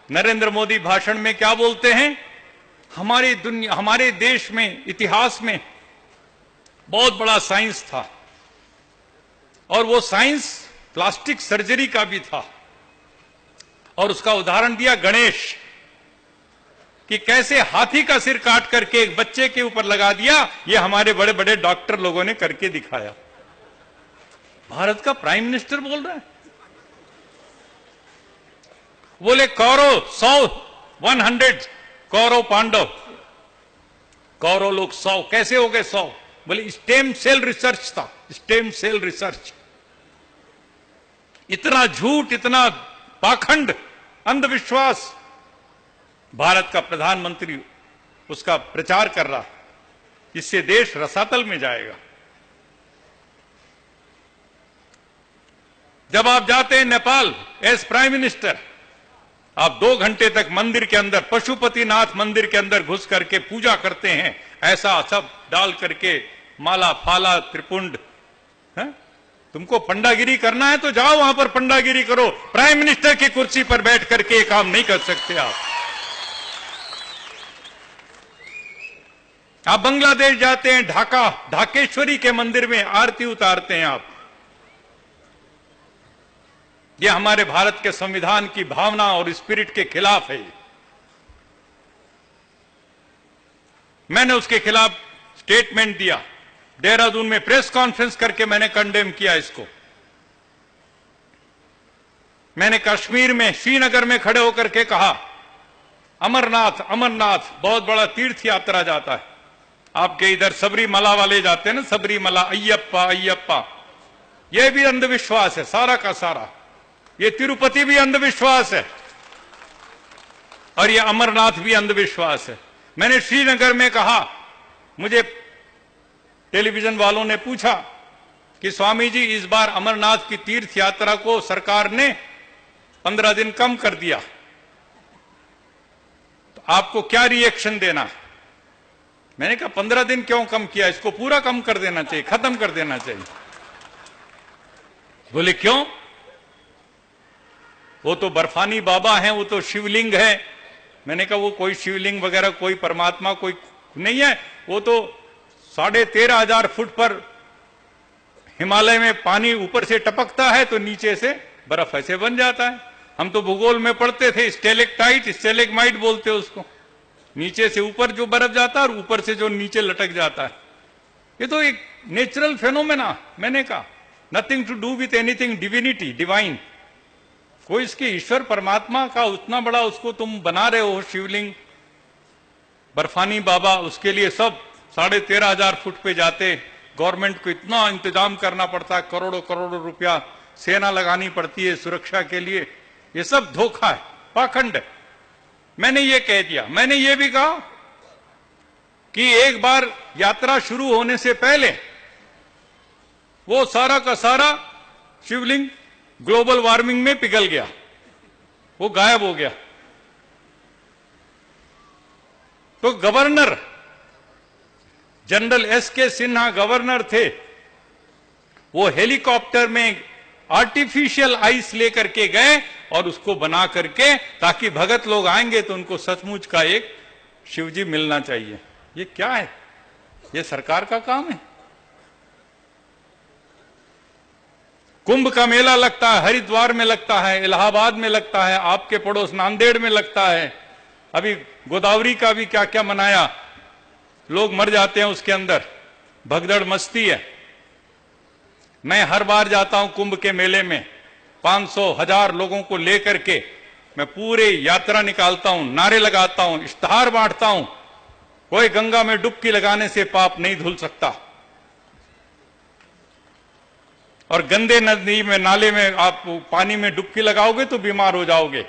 नरेंद्र मोदी भाषण में क्या बोलते हैं? हमारे देश में, इतिहास में बहुत बड़ा साइंस था, और वो साइंस प्लास्टिक सर्जरी का भी था। और उसका उदाहरण दिया गणेश, कि कैसे हाथी का सिर काट करके एक बच्चे के ऊपर लगा दिया, ये हमारे बड़े बड़े डॉक्टर लोगों ने करके दिखाया। भारत का प्राइम मिनिस्टर बोल रहा है। बोले कौरव 100 कौरव पांडव, कौरव लोग 100 कैसे हो गए 100? बोले स्टेम सेल रिसर्च था, स्टेम सेल रिसर्च। इतना झूठ, इतना पाखंड, अंधविश्वास भारत का प्रधानमंत्री उसका प्रचार कर रहा, इससे देश रसातल में जाएगा। जब आप जाते हैं नेपाल एज प्राइम मिनिस्टर, आप 2 घंटे तक मंदिर के अंदर, पशुपतिनाथ मंदिर के अंदर घुस करके पूजा करते हैं, ऐसा सब डाल करके, माला फाला त्रिपुंड। तुमको पंडागिरी करना है तो जाओ वहां पर पंडागिरी करो, प्राइम मिनिस्टर की कुर्सी पर बैठ करके ये काम नहीं कर सकते आप बांग्लादेश जाते हैं, ढाकेश्वरी के मंदिर में आरती उतारते हैं आप। ये हमारे भारत के संविधान की भावना और स्पिरिट के खिलाफ है। मैंने उसके खिलाफ स्टेटमेंट दिया, देहरादून में प्रेस कॉन्फ्रेंस करके मैंने कंडेम किया इसको। मैंने कश्मीर में, श्रीनगर में खड़े होकर के कहा, अमरनाथ अमरनाथ बहुत बड़ा तीर्थ यात्रा जाता है। आपके इधर सबरीमला वाले जाते हैं ना, सबरीमला, अय्यप्पा अय्यप्पा, यह भी अंधविश्वास है सारा का सारा। ये तिरुपति भी अंधविश्वास है और ये अमरनाथ भी अंधविश्वास है। मैंने श्रीनगर में कहा, मुझे टेलीविजन वालों ने पूछा कि स्वामी जी इस बार अमरनाथ की तीर्थ यात्रा को सरकार ने 15 दिन कम कर दिया, तो आपको क्या रिएक्शन देना? मैंने कहा 15 दिन क्यों कम किया, इसको पूरा कम कर देना चाहिए, खत्म कर देना चाहिए। बोले क्यों? वो तो बर्फानी बाबा हैं, वो तो शिवलिंग है। मैंने कहा वो कोई शिवलिंग वगैरह, कोई परमात्मा कोई नहीं है, वो तो 13,500 फुट पर हिमालय में पानी ऊपर से टपकता है तो नीचे से बर्फ ऐसे बन जाता है। हम तो भूगोल में पढ़ते थे, स्टेलेक्टाइट स्टेलेग्माइट बोलते उसको, नीचे से ऊपर जो बर्फ जाता है और ऊपर से जो नीचे लटक जाता है। ये तो एक नेचुरल फेनोमेना। मैंने कहा nothing to do with anything divinity divine. कोई इसके ईश्वर परमात्मा का उतना बड़ा उसको तुम बना रहे हो शिवलिंग, बर्फानी बाबा, उसके लिए सब 13,500 फुट पे जाते। गवर्नमेंट को इतना इंतजाम करना पड़ता है, करोड़ों करोड़ों रुपया सेना लगानी पड़ती है सुरक्षा के लिए। ये सब धोखा है, पाखंड है। मैंने ये कह दिया। मैंने ये भी कहा कि एक बार यात्रा शुरू होने से पहले वो सारा का सारा शिवलिंग ग्लोबल वार्मिंग में पिघल गया, वो गायब हो गया। तो governor general SK. Sinha governor थे, वो हेलीकॉप्टर में आर्टिफिशियल आइस लेकर के गए और उसको बना करके, ताकि भगत लोग आएंगे तो उनको सचमुच का एक शिवजी मिलना चाहिए। ये क्या है? ये सरकार का काम है। कुंभ का मेला लगता है, हरिद्वार में लगता है, इलाहाबाद में लगता है, आपके पड़ोस नांदेड़ में लगता है। अभी गोदावरी का भी क्या क्या मनाया, लोग मर जाते हैं उसके अंदर, भगदड़ मस्ती है। मैं हर बार जाता हूं कुंभ के मेले में, 500 1000 लोगों को लेकर के मैं पूरे यात्रा निकालता हूं, नारे लगाता हूं, इश्तहार बांटता हूं, कोई गंगा में डुबकी लगाने से पाप नहीं धुल सकता। और गंदे नदी में, नाले में आप पानी में डुबकी लगाओगे तो बीमार हो जाओगे।